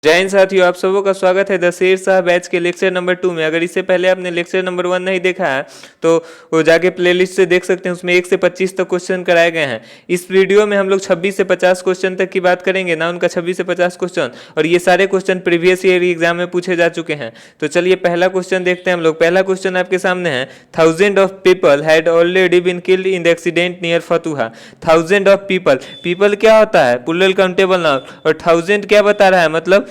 जय हिंद साथियों, आप सबों का स्वागत है द शेर शाह बैच के लेक्चर नंबर 2 में। अगर इससे पहले आपने लेक्चर नंबर 1 नहीं देखा है तो वो जाके प्लेलिस्ट से देख सकते हैं, उसमें 1 से 25 तक क्वेश्चन कराए गए हैं। इस वीडियो में हम लोग 26 से 50 क्वेश्चन तक की बात करेंगे ना, उनका 26 से 50 क्वेश्चन, और ये सारे क्वेश्चन प्रीवियस ईयर एग्जाम में पूछे जा चुके हैं। तो चलिए पहला क्वेश्चन देखते हैं हम लोग। पहला क्वेश्चन आपके सामने है, 1000 of people had already been killed in the accident near Fatuha. 1000 of people, people क्या होता है? प्लूरल काउंटेबल नाउन, और 1000 क्या बता रहा है? मतलब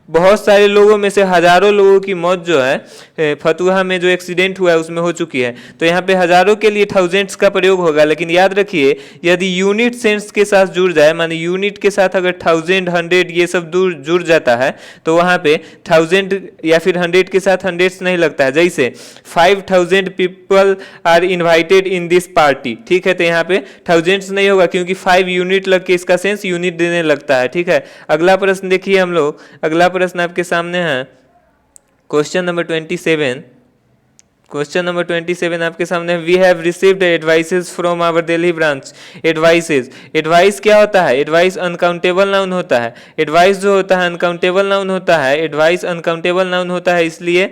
बहुत सारे लोगों में से हजारों लोगों की मौत जो है फतुहा में जो एक्सीडेंट हुआ है उसमें हो चुकी है। तो यहाँ पे हजारों के लिए थाउजेंड्स का प्रयोग होगा, लेकिन याद रखिए यदि यूनिट सेंस के साथ जुड़ जाए, माने यूनिट के साथ अगर 1000, 100 ये सब जुड़ जाता है तो वहाँ पे 1000 या फिर 100 के साथ हंड्रेड्स नहीं लगता है। जैसे 5000 people are invited in this party, ठीक है, तो यहाँ पे थाउजेंड्स नहीं होगा क्योंकि 5 यूनिट लग के इसका सेंस यूनिट देने लगता है। ठीक है, अगला प्रश्न देखिए हम लोग। अगला प्रश्न आपके सामने है क्वेश्चन नंबर 27। क्वेश्चन नंबर 27 आपके सामने है, we have received advices from our Delhi branch. Advices, advice क्या होता है? एडवाइस अनकाउंटेबल नाउन होता है। एडवाइस जो होता है अनकाउंटेबल नाउन होता है। एडवाइस अनकाउंटेबल नाउन होता है, इसलिए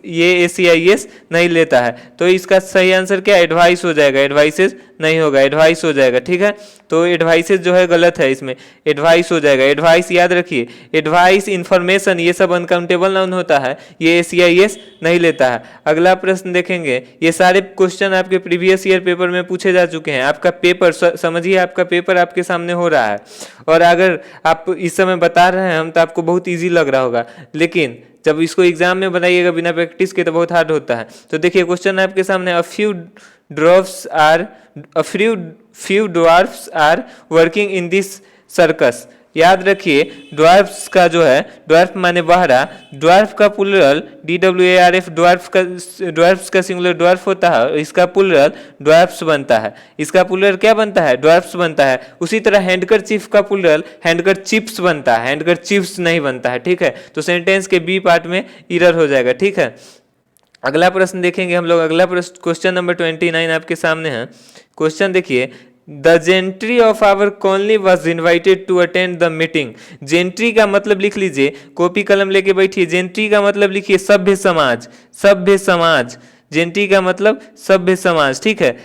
ये ACIS नहीं लेता है। तो इसका सही आंसर क्या? एडवाइस हो जाएगा, एडवाइसेस नहीं होगा, एडवाइस हो जाएगा। ठीक है, तो एडवाइसेस जो है गलत है, इसमें एडवाइस हो जाएगा। एडवाइस याद रखिए, एडवाइस, इंफॉर्मेशन, ये सब अनकाउंटेबल नाउन होता है, ये ACIS नहीं लेता है। अगला प्रश्न देखेंगे, ये सारे क्वेश्चन आपके प्रीवियस ईयर पेपर में पूछे जा चुके हैं। आपका पेपर समझिए, आपका पेपर आपके सामने हो रहा है, और अगर आप इस समय बता रहे हैं हम तो आपको बहुत ईजी लग रहा होगा, लेकिन जब इसको एग्जाम में बनाइएगा बिना प्रैक्टिस के तो बहुत हार्ड होता है। तो देखिए क्वेश्चन आपके सामने, अ few dwarfs are working in this circus। याद रखिए ड्वार्फ्स का जो है, ड्वार्फ माने बहरा, ड्वार्फ का प्लूरल DWARF, ड्वार्फ्स का सिंगुलर ड्वार्फ होता है, इसका प्लूरल ड्वार्फ्स बनता है। इसका प्लूरल क्या बनता है? ड्वार्फ्स बनता है। उसी तरह हैंडकर चीफ का प्लूरल हैंडकर चिप्स बनता है, हैंडकर चिप्स नहीं बनता है। ठीक है, तो सेंटेंस के बी पार्ट में एरर हो जाएगा। ठीक है, अगला प्रश्न देखेंगे हम लोग। अगला प्रश्न क्वेश्चन नंबर 29 आपके सामने है। क्वेश्चन देखिए, the gentry of our colony was invited to attend the meeting. Gentry का मतलब लिख लीजिए, कॉपी कलम लेके बैठिए। जेंट्री का मतलब लिखिए सभ्य समाज, सभ्य समाज। जेंट्री का मतलब सभ्य समाज। ठीक है,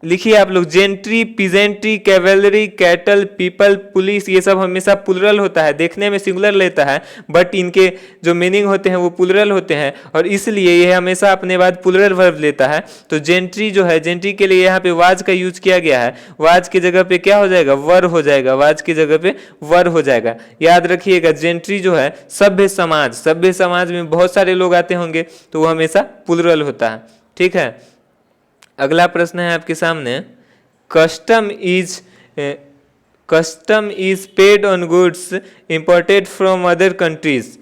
लिखिए आप लोग, gentry, peasantry, cavalry, cattle, people, police, ये सब हमेशा प्लूरल होता है। देखने में सिंगुलर लेता है बट इनके जो मीनिंग होते हैं वो प्लूरल होते हैं, और इसलिए ये हमेशा अपने बाद प्लूरल वर्ब लेता है। तो जेंट्री जो है, जेंट्री के लिए यहाँ पे वाज का यूज किया गया है। वाज की जगह पे क्या हो जाएगा? वर हो जाएगा। वाज की जगह पे वर हो जाएगा। याद रखिएगा जेंट्री जो है सभ्य समाज, सभ्य समाज में बहुत सारे लोग आते होंगे तो वो हमेशा प्लूरल होता है। ठीक है, अगला प्रश्न है आपके सामने, custom is paid on goods imported from other countries.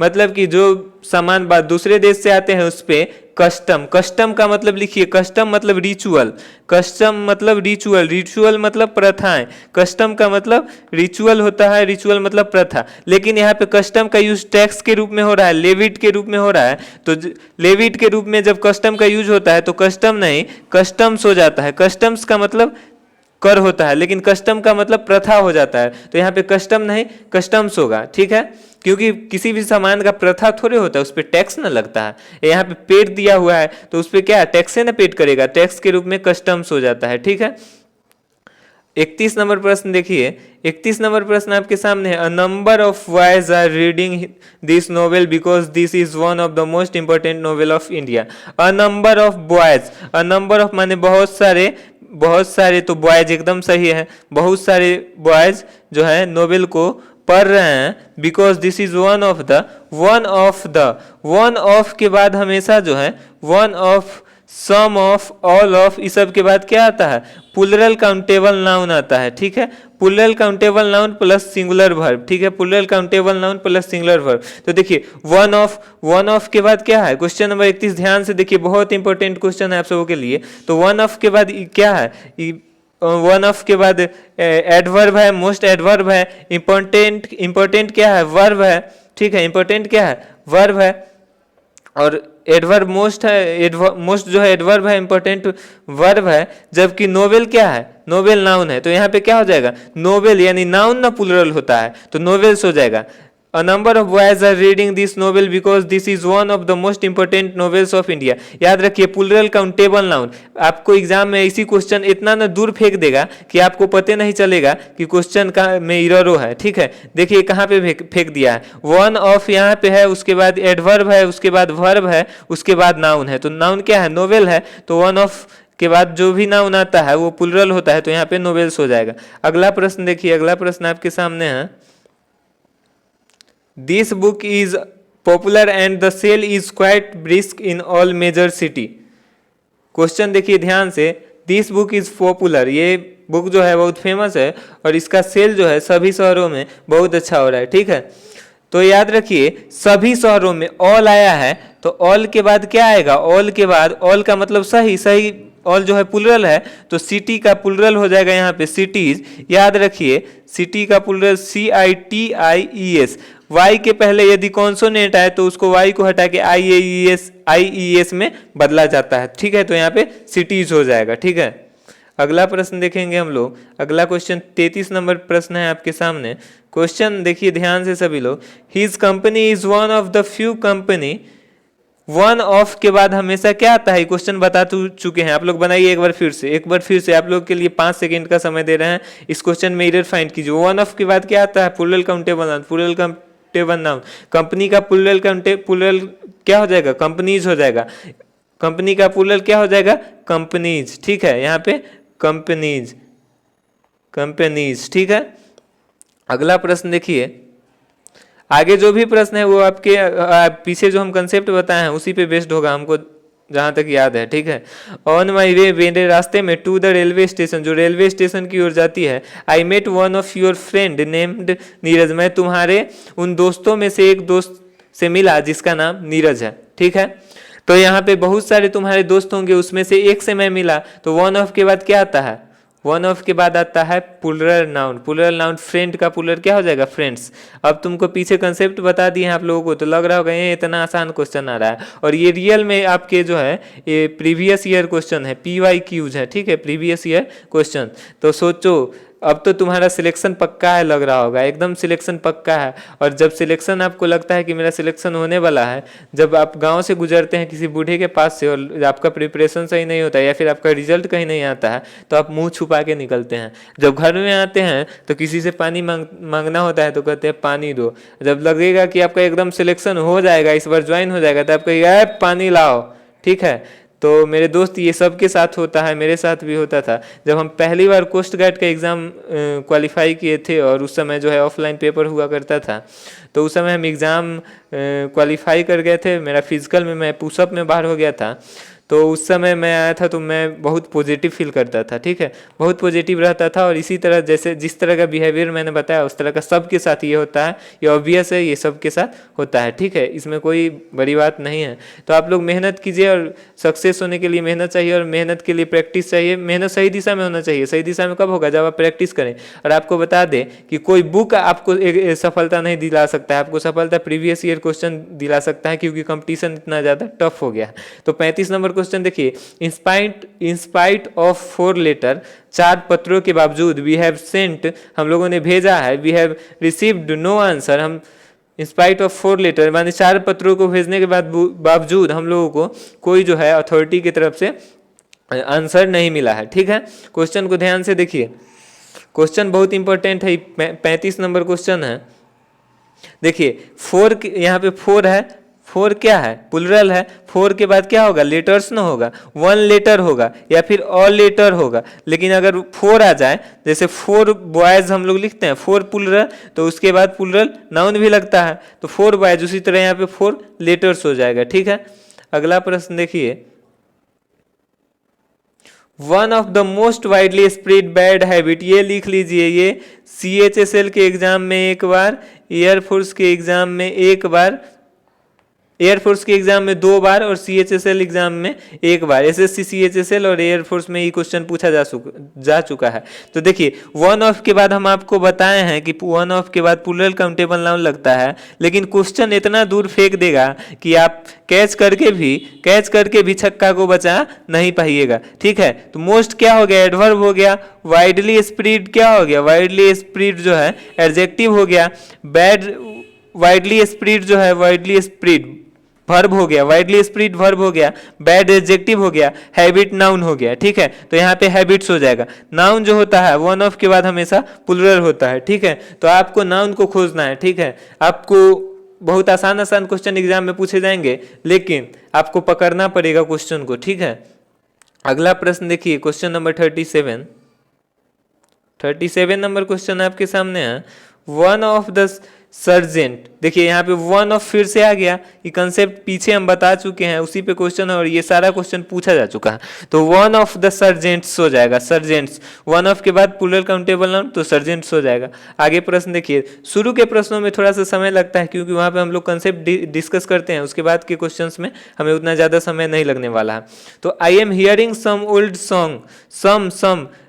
मतलब कि जो सामान बात दूसरे देश से आते हैं उस पे कस्टम, कस्टम का मतलब लिखिए, कस्टम मतलब रिचुअल, कस्टम मतलब रिचुअल, रिचुअल मतलब प्रथाएं। कस्टम का मतलब रिचुअल होता है, रिचुअल मतलब प्रथा। लेकिन यहाँ पे कस्टम का यूज टैक्स के रूप में हो रहा है, लेविट के रूप में हो रहा है। तो लेविट के रूप में जब कस्टम का यूज होता है तो कस्टम नहीं कस्टम्स हो जाता है। कस्टम्स का मतलब कर होता है, लेकिन कस्टम का मतलब प्रथा हो जाता है। तो यहाँ पे कस्टम नहीं कस्टम्स होगा। ठीक है, क्योंकि किसी भी सामान का प्रथा थोड़े होता है, उस पर टैक्स ना लगता है। यहाँ पे पेड दिया हुआ है तो उस पर क्या टैक्स से ना पेड करेगा, टैक्स के रूप में कस्टम्स हो जाता है। ठीक है, 31 नंबर प्रश्न देखिए। 31 नंबर प्रश्न आपके सामने है, a number of boys are reading this novel because this is one of the most important novel of India. A number of boys, a number of माने बहुत सारे, बहुत सारे, तो बॉयज एकदम सही है। बहुत सारे बॉयज जो है नोवेल को पढ़ रहे हैं, because this is one of the, one of के बाद हमेशा जो है one of, some of, all of, इस सब के बाद क्या आता है? प्लूरल काउंटेबल नाउन आता है। ठीक है, plural countable noun plus singular verb. ठीक है, plural countable noun plus singular verb. तो देखिए वन ऑफ के बाद क्या है? क्वेश्चन नंबर 31 ध्यान से देखिए, बहुत इंपॉर्टेंट क्वेश्चन है आप सबों के लिए। तो वन ऑफ के बाद क्या है? वन ऑफ के बाद एडवर्ब है, मोस्ट एडवर्ब है, इंपॉर्टेंट क्या है? वर्ब है। ठीक है, इंपॉर्टेंट क्या है? वर्ब है, और एडवर्ब मोस्ट है, मोस्ट जो है एडवर्ब है, इंपॉर्टेंट वर्ब है। जबकि नोवेल क्या है? नोवेल नाउन है। तो यहाँ पे क्या हो जाएगा? नोवेल यानी नाउन ना प्लूरल होता है, तो नोवेल्स हो जाएगा। A number of boys are reading this novel because this is one of the most important novels of India. याद रखिए प्लूरल काउंटेबल नाउन। आपको एग्जाम में ऐसी क्वेश्चन इतना ना दूर फेंक देगा कि आपको पता नहीं चलेगा कि क्वेश्चन का में इरर है। ठीक है, देखिए कहाँ पे फेंक दिया है, वन ऑफ यहाँ पे है, उसके बाद एडवर्ब है, उसके बाद वर्ब है, उसके बाद नाउन है। तो नाउन क्या है, नोवेल है, तो वन ऑफ के बाद जो भी नाउन आता है वो प्लूरल होता है, तो यहाँ पे नोवेल्स हो जाएगा। अगला प्रश्न देखिए, अगला प्रश्न आपके सामने है, this book is popular and the sale is quite brisk in all major city. Question देखिए ध्यान से, दिस बुक इज पॉपुलर, ये बुक जो है बहुत फेमस है और इसका सेल जो है सभी शहरों में बहुत अच्छा हो रहा है। ठीक है, तो याद रखिए सभी शहरों में ऑल आया है, तो ऑल के बाद क्या आएगा, ऑल के बाद, ऑल का मतलब सही, सही ऑल जो है प्लूरल है, तो सिटी का प्लूरल हो जाएगा यहाँ पे सिटीज। याद रखिए सिटी का प्लूरल CITIES। वाई के पहले यदि कॉन्सोनेंट आए तो उसको वाई को हटा के IES में बदला जाता है। ठीक है, तो यहाँ पे सिटीज हो जाएगा। ठीक है, अगला प्रश्न देखेंगे हम लोग। अगला क्वेश्चन 33 नंबर प्रश्न है आपके सामने। क्वेश्चन देखिए ध्यान से सभी लोग, his company is one of the few company, one of के बाद हमेशा क्या आता है, क्वेश्चन बता चुके हैं आप लोग, बनाइए एक बार फिर से आप लोग के लिए 5 सेकंड का समय दे रहे हैं। इस क्वेश्चन में एरर फाइंड कीजिए। वन ऑफ के बाद क्या आता है, plural countable noun, plural countable noun. Company का प्लूरल क्या हो जाएगा, कंपनीज हो जाएगा। कंपनी का प्लूरल क्या हो जाएगा, कंपनीज। ठीक है, यहाँ पे कंपनीज, ठीक है। अगला प्रश्न देखिए, आगे जो भी प्रश्न है वो आपके पीछे जो हम कंसेप्ट बताए हैं उसी पे बेस्ड होगा, हमको जहां तक याद है। ठीक है, ऑन माई वे, मेरे रास्ते में, टू द रेलवे स्टेशन, जो रेलवे स्टेशन की ओर जाती है, I met one of your friend named Neeraj, मैं तुम्हारे उन दोस्तों में से एक दोस्त से मिला जिसका नाम नीरज है। ठीक है, तो यहाँ पे बहुत सारे तुम्हारे दोस्त होंगे, उसमें से एक से मैं मिला, तो वन ऑफ के बाद क्या आता है, वन ऑफ के बाद आता है plural noun. Plural noun friend का प्लूरल क्या हो जाएगा, फ्रेंड्स। अब तुमको पीछे कंसेप्ट बता दिए हैं आप लोगों को, तो लग रहा होगा ये इतना आसान क्वेश्चन आ रहा है, और ये रियल में आपके जो है ये प्रीवियस ईयर क्वेश्चन है, PYQs है। ठीक है, प्रीवियस ईयर क्वेश्चन। तो सोचो अब तो तुम्हारा सिलेक्शन पक्का है, लग रहा होगा एकदम सिलेक्शन पक्का है। और जब सिलेक्शन आपको लगता है कि मेरा सिलेक्शन होने वाला है, जब आप गांव से गुजरते हैं किसी बूढ़े के पास से और आपका प्रिपरेशन सही नहीं होता है या फिर आपका रिजल्ट कहीं नहीं आता है, तो आप मुंह छुपा के निकलते हैं। जब घर में आते हैं तो किसी से पानी मांगना होता है तो कहते हैं पानी दो। जब लगेगा कि आपका एकदम सिलेक्शन हो जाएगा, इस बार ज्वाइन हो जाएगा, तो आप कहिए पानी लाओ। ठीक है, तो मेरे दोस्त ये सब के साथ होता है, मेरे साथ भी होता था। जब हम पहली बार कोस्ट गार्ड का एग्ज़ाम क्वालिफाई किए थे और उस समय जो है ऑफलाइन पेपर हुआ करता था, तो उस समय हम एग्ज़ाम क्वालिफाई कर गए थे। मेरा फिजिकल में मैं पुशअप में बाहर हो गया था, तो उस समय मैं आया था तो मैं बहुत पॉजिटिव फील करता था। ठीक है, बहुत पॉजिटिव रहता था, और इसी तरह जैसे जिस तरह का बिहेवियर मैंने बताया उस तरह का सबके साथ ये होता है, ये ऑब्वियस है, ये सबके साथ होता है। ठीक है, इसमें कोई बड़ी बात नहीं है। तो आप लोग मेहनत कीजिए, और सक्सेस होने के लिए मेहनत चाहिए, और मेहनत के लिए प्रैक्टिस चाहिए। मेहनत सही दिशा में होना चाहिए। सही दिशा में कब होगा, जब आप प्रैक्टिस करें। और आपको बता दें कि कोई बुक आपको एक सफलता नहीं दिला सकता है, आपको सफलता प्रीवियस ईयर क्वेश्चन दिला सकता है, क्योंकि कंपटीशन इतना ज़्यादा टफ हो गया। तो 35 नंबर क्वेश्चन देखिए, इंस्पाइट ऑफ 4 लेटर, 4 पत्रों के बावजूद, वी हैव सेंट, हम लोगों ने भेजा है, we have received no answer, हम इंस्पाइट ऑफ 4 लेटर माने 4 पत्रों को भेजने के बावजूद हम लोगों को कोई जो है अथॉरिटी की तरफ से आंसर नहीं मिला है। ठीक है, क्वेश्चन को ध्यान से देखिए, क्वेश्चन बहुत इंपॉर्टेंट है, 35 नंबर क्वेश्चन है। देखिए 4 यहाँ पे 4 है, 4 क्या है, प्लूरल है। 4 के बाद क्या होगा, लेटर्स ना होगा, 1 लेटर होगा या फिर ऑल लेटर होगा। लेकिन अगर 4 आ जाए, जैसे 4 बॉयज हम लोग लिखते हैं, 4 प्लूरल, तो उसके बाद प्लूरल नाउन भी लगता है, तो 4 बॉयज, उसी तरह यहाँ पे 4 लेटर्स हो जाएगा। ठीक है, अगला प्रश्न देखिए, one of the most widely spread bad habit, ये लिख लीजिए, ये CHSL के एग्जाम में एक बार, एयरफोर्स के एग्जाम में एक बार, एयरफोर्स के एग्जाम में 2 बार और CHSL एग्जाम में 1 बार। SSC CHSL और एयरफोर्स में ये क्वेश्चन पूछा जा चुका है। तो देखिए 1 ऑफ के बाद हम आपको बताए हैं कि 1 ऑफ के बाद प्लूरल काउंटेबल नाउन लगता है, लेकिन क्वेश्चन इतना दूर फेंक देगा कि आप कैच करके भी छक्का को बचा नहीं पाइएगा। ठीक है, तो मोस्ट क्या हो गया, एडवर्ब हो गया। वाइडली स्प्रेड क्या हो गया, वाइडली स्प्रेड जो है एडजेक्टिव हो गया। बैड वाइडली स्प्रेड जो है, वाइडली स्प्रेड वर्ब हो गया, वाइडली स्प्रेड वर्ब हो गया, बैड एडजेक्टिव हो गया, हैबिट नाउन हो गया। ठीक है, तो यहाँ पे हैबिट्स हो जाएगा। नाउन जो होता है वन ऑफ के बाद हमेशा प्लूरल होता है। ठीक है, तो आपको नाउन को खोजना है। ठीक है, आपको बहुत आसान आसान क्वेश्चन एग्जाम में पूछे जाएंगे, लेकिन आपको पकड़ना पड़ेगा क्वेश्चन को। ठीक है, अगला प्रश्न देखिए, क्वेश्चन नंबर 37 नंबर क्वेश्चन आपके सामने है। वन ऑफ द सर्जेंट, देखिए यहाँ पे वन ऑफ फिर से आ गया। ये कंसेप्ट पीछे हम बता चुके हैं, उसी पे क्वेश्चन है और ये सारा क्वेश्चन पूछा जा चुका है। तो वन ऑफ द सर्जेंट्स हो जाएगा, सर्जेंट्स। वन ऑफ के बाद प्लूरल काउंटेबल नाउन, तो सर्जेंट्स हो जाएगा। आगे प्रश्न देखिए, शुरू के प्रश्नों में थोड़ा सा समय लगता है क्योंकि वहाँ पे हम लोग कंसेप्ट डिस्कस करते हैं, उसके बाद के क्वेश्चन में हमें उतना ज़्यादा समय नहीं लगने वाला है। तो I am hearing some old song,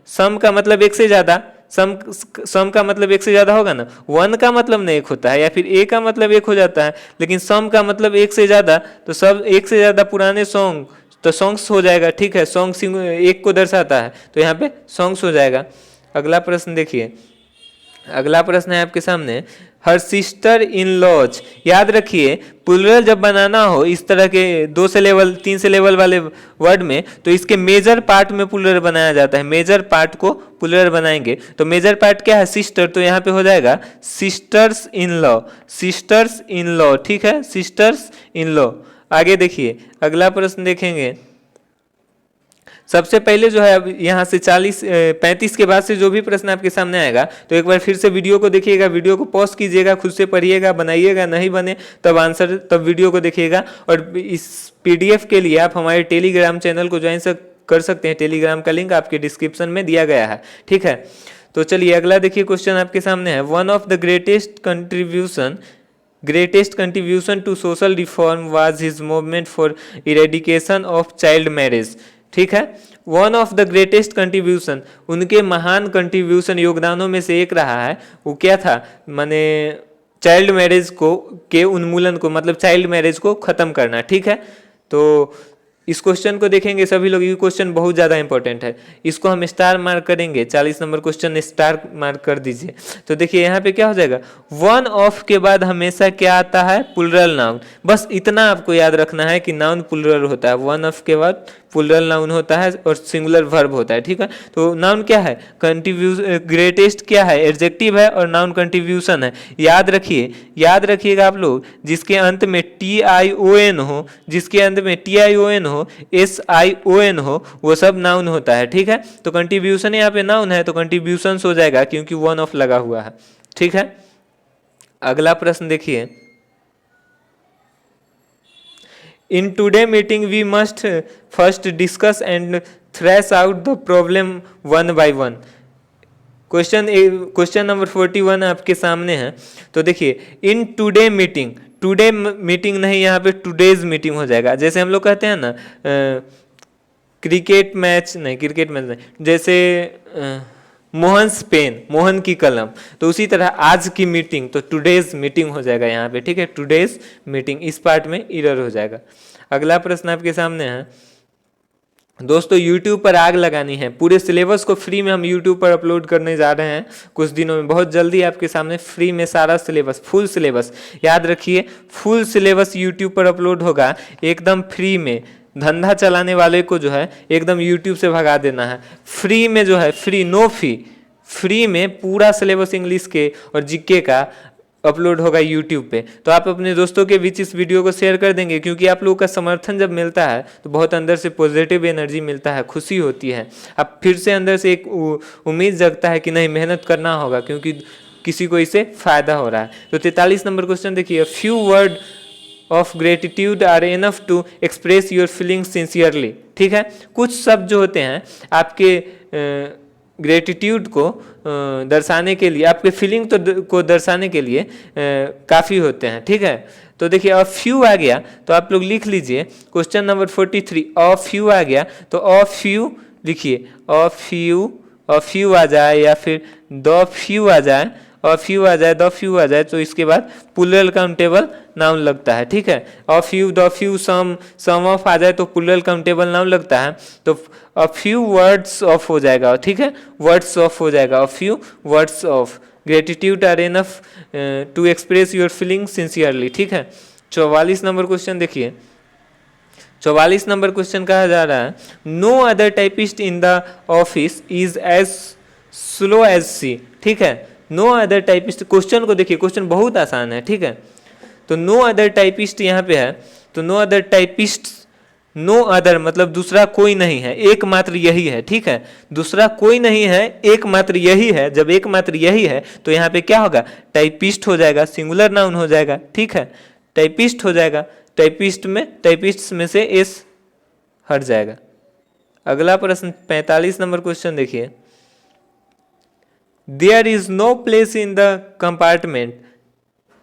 some का मतलब एक से ज़्यादा, सम का मतलब एक से ज्यादा होगा ना। वन का मतलब नहीं एक होता है, या फिर ए का मतलब एक हो जाता है, लेकिन सम का मतलब एक से ज्यादा, तो सब एक से ज्यादा पुराने सॉन्ग, तो सॉन्ग्स हो जाएगा। ठीक है, सॉन्ग एक को दर्शाता है, तो यहाँ पे सॉन्ग्स हो जाएगा। अगला प्रश्न देखिए, अगला प्रश्न है आपके सामने, हर सिस्टर इन लॉज। याद रखिए, प्लूरल जब बनाना हो इस तरह के 2 सिलेबल 3 सिलेबल वाले वर्ड में, तो इसके मेजर पार्ट में प्लूरल बनाया जाता है। मेजर पार्ट को प्लूरल बनाएंगे, तो मेजर पार्ट क्या है, सिस्टर, तो यहाँ पे हो जाएगा sisters in law, sisters in law. ठीक है, सिस्टर्स इन लॉ। आगे देखिए, अगला प्रश्न देखेंगे। सबसे पहले जो है, अब यहाँ से 35 के बाद से जो भी प्रश्न आपके सामने आएगा, तो एक बार फिर से वीडियो को देखिएगा, वीडियो को पॉज कीजिएगा, खुद से पढ़िएगा, बनाइएगा, नहीं बने तब आंसर, तब वीडियो को देखिएगा। और इस पीडीएफ के लिए आप हमारे टेलीग्राम चैनल को ज्वाइन कर सकते हैं, टेलीग्राम का लिंक आपके डिस्क्रिप्शन में दिया गया है। ठीक है, तो चलिए अगला देखिए, क्वेश्चन आपके सामने है। One of the greatest contribution to social reform was his movement for eradication of child marriage. ठीक है, one of the greatest contribution, उनके महान कंट्रीब्यूशन, योगदानों में से एक रहा है, वो क्या था, माने चाइल्ड मैरिज को के उन्मूलन को, मतलब चाइल्ड मैरिज को खत्म करना। ठीक है, तो इस क्वेश्चन को देखेंगे सभी लोग, ये क्वेश्चन बहुत ज़्यादा इंपॉर्टेंट है, इसको हम स्टार मार्क करेंगे। 40 नंबर क्वेश्चन स्टार मार्क कर दीजिए। तो देखिए यहाँ पे क्या हो जाएगा, वन ऑफ के बाद हमेशा क्या आता है, प्लूरल नाउन। बस इतना आपको याद रखना है कि नाउन प्लूरल होता है, वन ऑफ के बाद प्लूरल नाउन होता है और सिंगुलर वर्ब होता है। ठीक है, तो नाउन क्या है, ग्रेटेस्ट क्या है, एडजेक्टिव है, और नाउन कंट्रीब्यूशन है। याद रखिएगा आप लोग, जिसके अंत में TION हो, जिसके अंत में TION हो, SION हो, वो सब नाउन होता है। ठीक है, तो कंट्रीब्यूशन यहाँ पे नाउन है, तो कंट्रीब्यूशन हो जाएगा क्योंकि वन ऑफ लगा हुआ है। ठीक है, अगला प्रश्न देखिए, In today meeting, we must first discuss and thrash out the problem one by one. Question number 41 आपके सामने है। तो देखिए, in today meeting, today meeting नहीं, यहाँ पे टुडेज मीटिंग हो जाएगा। जैसे हम लोग कहते हैं ना, क्रिकेट मैच नहीं, जैसे मोहन्स पेन, मोहन की कलम, तो उसी तरह आज की मीटिंग, तो टुडेज मीटिंग हो जाएगा यहाँ पे। ठीक है, टुडेज मीटिंग, इस पार्ट में एरर हो जाएगा। अगला प्रश्न आपके सामने है। दोस्तों, YouTube पर आग लगानी है, पूरे सिलेबस को फ्री में हम YouTube पर अपलोड करने जा रहे हैं कुछ दिनों में, बहुत जल्दी आपके सामने फ्री में सारा सिलेबस, फुल सिलेबस, याद रखिए, फुल सिलेबस YouTube पर अपलोड होगा एकदम फ्री में। धंधा चलाने वाले को जो है एकदम YouTube से भगा देना है। फ्री में जो है, फ्री, नो फी, फ्री में पूरा सिलेबस इंग्लिश के और जीके का अपलोड होगा YouTube पे। तो आप अपने दोस्तों के बीच इस वीडियो को शेयर कर देंगे, क्योंकि आप लोगों का समर्थन जब मिलता है तो बहुत अंदर से पॉजिटिव एनर्जी मिलता है, खुशी होती है। अब फिर से अंदर से एक उम्मीद जगता है कि नहीं, मेहनत करना होगा, क्योंकि किसी को इससे फायदा हो रहा है। तो 43 नंबर क्वेश्चन देखिए, few word of gratitude are enough to express your feelings sincerely. ठीक है, कुछ शब्द जो होते हैं आपके ग्रेटिट्यूड को दर्शाने के लिए, आपके फीलिंग को दर्शाने के लिए काफ़ी होते हैं। ठीक है, तो देखिए, अ फ्यू आ गया तो आप लोग लिख लीजिए। क्वेश्चन नंबर 43, अ फ्यू आ गया तो अ फ्यू लिखिए, अ फ्यू आ जाए, या फिर द फ्यू आ जाए, अ फ्यू आ जाए, द फ्यू आ जाए, तो इसके बाद प्लूरल काउंटेबल नाउन लगता है। ठीक है, a few, the few, some of आ जाए तो प्लूरल काउंटेबल नाउन लगता है, तो अ फ्यू वर्ड्स ऑफ हो जाएगा। ठीक है, वर्ड्स ऑफ हो जाएगा, a few words of. Gratitude are enough to express your feeling sincerely. ठीक है, 44 नंबर क्वेश्चन देखिए। 44 नंबर क्वेश्चन कहा जा रहा है, no other typist in the office is as slow as she. ठीक है, नो अदर टाइपिस्ट, क्वेश्चन को देखिए, क्वेश्चन बहुत आसान है। ठीक है, तो नो अदर टाइपिस्ट यहाँ पे है, तो no other typist, no other मतलब दूसरा कोई नहीं है, एकमात्र यही है। ठीक है, दूसरा कोई नहीं है, एकमात्र यही है। जब एकमात्र यही है तो यहाँ पे क्या होगा, टाइपिस्ट हो जाएगा, सिंगुलर नाउन हो जाएगा। ठीक है, टाइपिस्ट हो जाएगा, टाइपिस्ट में से एस हट जाएगा। अगला प्रश्न 45 नंबर क्वेश्चन देखिए, there is no place in the compartment,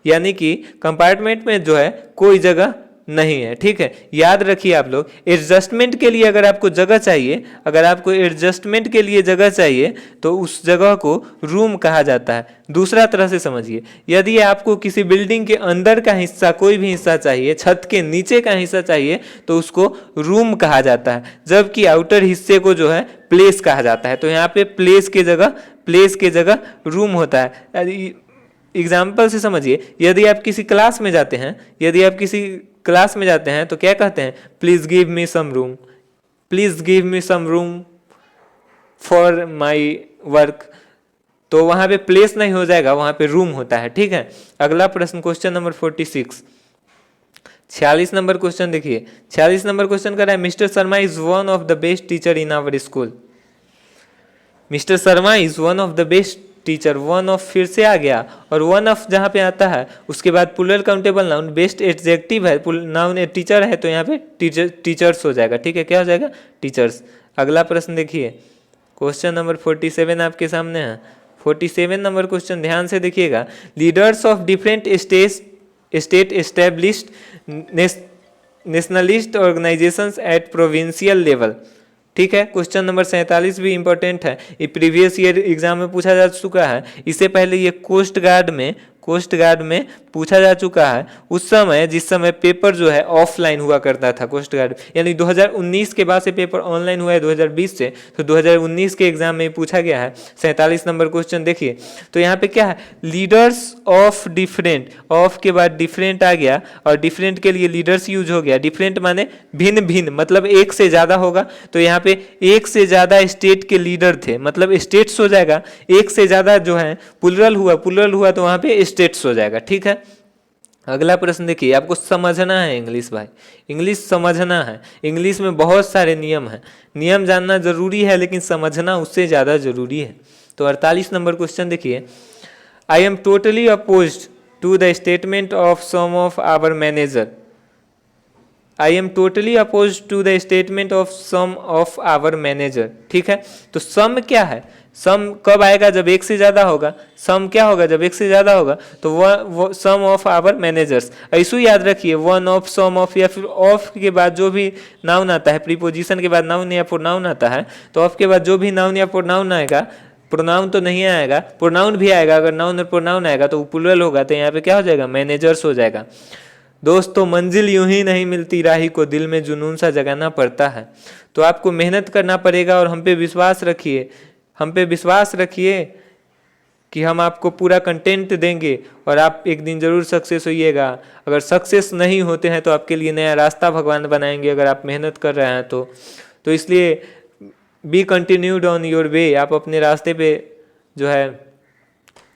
यानी कि कंपार्टमेंट में जो है कोई जगह नहीं है। ठीक है, याद रखिए आप लोग, एडजस्टमेंट के लिए अगर आपको जगह चाहिए, अगर आपको एडजस्टमेंट के लिए जगह चाहिए तो उस जगह को रूम कहा जाता है। दूसरा तरह से समझिए, यदि आपको किसी बिल्डिंग के अंदर का हिस्सा, कोई भी हिस्सा चाहिए, छत के नीचे का हिस्सा चाहिए, तो उसको रूम कहा जाता है, जबकि आउटर हिस्से को जो है प्लेस कहा जाता है। तो यहाँ पे प्लेस के जगह रूम होता है। एग्जाम्पल से समझिए, यदि आप किसी क्लास में जाते हैं, तो क्या कहते हैं, please give me some room, please give me some room for my work. तो वहां पे प्लेस नहीं हो जाएगा, वहां पे रूम होता है। ठीक है, अगला प्रश्न क्वेश्चन नंबर 46, 46 नंबर क्वेश्चन देखिए। 46 नंबर क्वेश्चन कर रहा है, mister Sharma is one of the best teacher in our school. Mister Sharma is one of the best teacher, one of फिर से आ गया, और वन ऑफ जहाँ पे आता है उसके बाद plural countable noun, best adjective है, नाउन टीचर है, तो यहाँ पे टीचर्स हो जाएगा। ठीक है, क्या हो जाएगा, टीचर्स। अगला प्रश्न देखिए, क्वेश्चन नंबर 47 आपके सामने है। 47 नंबर क्वेश्चन ध्यान से देखिएगा, leaders of different state established nationalist organisations at provincial level. ठीक है, क्वेश्चन नंबर 47 भी इंपॉर्टेंट है, ये प्रीवियस ईयर एग्जाम में पूछा जा चुका है। इससे पहले ये कोस्ट गार्ड में पूछा जा चुका है। उस समय, जिस समय पेपर जो है ऑफलाइन हुआ करता था कोस्ट गार्ड, यानी 2019 के बाद से पेपर ऑनलाइन हुआ है 2020 से, तो 2019 के एग्जाम में पूछा गया है। 47 नंबर क्वेश्चन देखिए, तो यहाँ पे क्या है, लीडर्स ऑफ डिफरेंट, ऑफ के बाद डिफरेंट आ गया, और डिफरेंट के लिए लीडर्स यूज हो गया। डिफरेंट माने भिन्न भिन्न, मतलब एक से ज्यादा होगा, तो यहाँ पे एक से ज्यादा स्टेट के लीडर थे, मतलब स्टेट्स हो जाएगा। एक से ज्यादा जो है प्लूरल हुआ तो वहां पे स्टेट्स हो जाएगा। ठीक है, अगला प्रश्न देखिए, आपको समझना है इंग्लिश भाई, इंग्लिश समझना है। इंग्लिश में बहुत सारे नियम हैं, नियम जानना जरूरी है, लेकिन समझना उससे ज़्यादा जरूरी है। तो 48 नंबर क्वेश्चन देखिए, I am totally opposed to the statement of some of our manager. I am totally oppose to the statement of some of our manager. ठीक है, तो सम क्या है, सम कब आएगा, जब एक से ज्यादा होगा। सम क्या होगा, जब एक से ज्यादा होगा, तो वो सम ऑफ आवर मैनेजर्स। ऐसे याद रखिए, वन ऑफ, सम ऑफ, या फिर ऑफ के बाद जो भी नाउन आता है, प्रीपोजिशन के बाद नाउन या प्रोनाउन आता है, तो ऑफ के बाद जो भी नाउन या प्रोनाउन आएगा, प्रोनाउन तो नहीं आएगा, प्रोनाउन भी आएगा, अगर नाउन और प्रोनाउन आएगा तो प्लूरल होगा, तो यहाँ पे क्या हो जाएगा, मैनेजर्स हो जाएगा। दोस्तों, मंजिल यूं ही नहीं मिलती, राही को दिल में जुनून सा जगाना पड़ता है। तो आपको मेहनत करना पड़ेगा, और हम पे विश्वास रखिए कि हम आपको पूरा कंटेंट देंगे, और आप एक दिन जरूर सक्सेस होइएगा। अगर सक्सेस नहीं होते हैं तो आपके लिए नया रास्ता भगवान बनाएंगे, अगर आप मेहनत कर रहे हैं तो इसलिए be continued on your way, आप अपने रास्ते पे जो है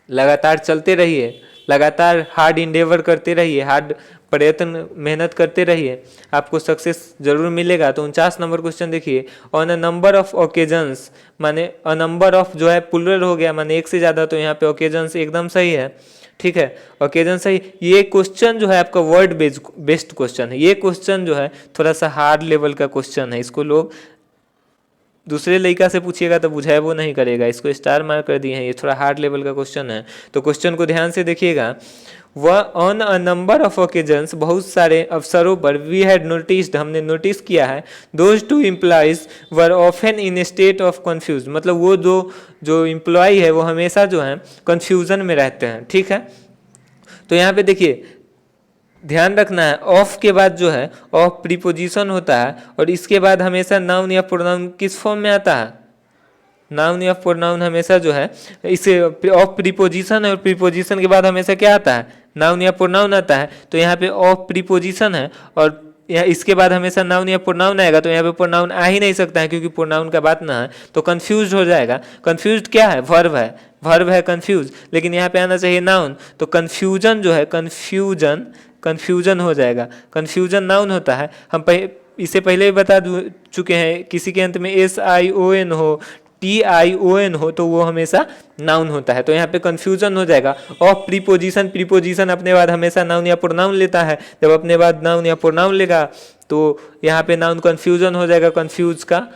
लगातार चलते रहिए, लगातार हार्ड इंडेवर करते रहिए, हार्ड प्रयत्न मेहनत करते रहिए, आपको सक्सेस जरूर मिलेगा। तो 49 नंबर क्वेश्चन देखिए, on a number of occasions, माने अ नंबर ऑफ जो है प्लूरल हो गया, माने एक से ज़्यादा, तो यहाँ पे ओकेजन्स एकदम सही है। ठीक है, ओकेजन सही। ये क्वेश्चन जो है आपका वर्ड बेस्ड क्वेश्चन है, ये क्वेश्चन जो है थोड़ा सा हार्ड लेवल का क्वेश्चन है, इसको लोग दूसरे लड़का से पूछिएगा तो बुझाए वो नहीं करेगा, इसको स्टार मार्क कर दिए हैं, ये थोड़ा हार्ड लेवल का क्वेश्चन है। तो क्वेश्चन को ध्यान से देखिएगा, वह on a number of occasions, बहुत सारे अवसरों पर, वी हैड नोटिस्ड, हमने नोटिस किया है, those two employees were often in state of confuse, मतलब वो जो एम्प्लॉय है वो हमेशा जो है कन्फ्यूजन में रहते हैं। ठीक है, तो यहाँ पे देखिए ध्यान रखना है, ऑफ के बाद जो है ऑफ प्रीपोजिशन होता है, और इसके बाद हमेशा नाउन या प्रोनाउन किस फॉर्म में आता है, नाउन या प्रोनाउन हमेशा जो है इसे ऑफ प्रीपोजिशन है और प्रीपोजिशन के बाद हमेशा क्या आता है, नाउन या प्रोनाउन आता है। तो यहाँ पे ऑफ प्रीपोजिशन है और यहाँ इसके बाद हमेशा नाउन या प्रोनाउन आएगा, तो यहाँ पे प्रोनाउन आ ही नहीं सकता है क्योंकि प्रोनाउन का बात ना है, तो कंफ्यूज हो जाएगा। कंफ्यूज क्या है, वर्ब है, वर्ब है कंफ्यूज, लेकिन यहाँ पे आना चाहिए नाउन, तो कन्फ्यूजन जो है कन्फ्यूजन हो जाएगा। कन्फ्यूजन नाउन होता है, हम इसे पहले ही बता चुके हैं, किसी के अंत में SION हो, TION हो तो वो हमेशा नाउन होता है। तो यहाँ पे कन्फ्यूजन हो जाएगा। ऑफ प्रीपोजिशन अपने बाद हमेशा नाउन या प्रोनाउन लेता है, जब अपने बाद नाउन या प्रोनाउन लेगा तो यहाँ पे नाउन कन्फ्यूजन हो जाएगा, कन्फ्यूज का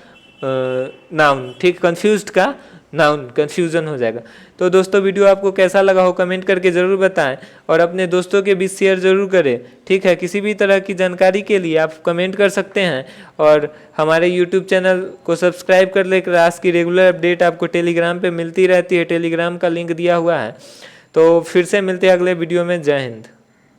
नाउन, ठीक, कन्फ्यूज्ड का नाउन, कन्फ्यूजन हो जाएगा। तो दोस्तों वीडियो आपको कैसा लगा हो कमेंट करके ज़रूर बताएं और अपने दोस्तों के बीच शेयर ज़रूर करें, ठीक है। किसी भी तरह की जानकारी के लिए आप कमेंट कर सकते हैं और हमारे यूट्यूब चैनल को सब्सक्राइब कर ले, क्लास की रेगुलर अपडेट आपको टेलीग्राम पे मिलती रहती है, टेलीग्राम का लिंक दिया हुआ है। तो फिर से मिलते हैं अगले वीडियो में, जय हिंद।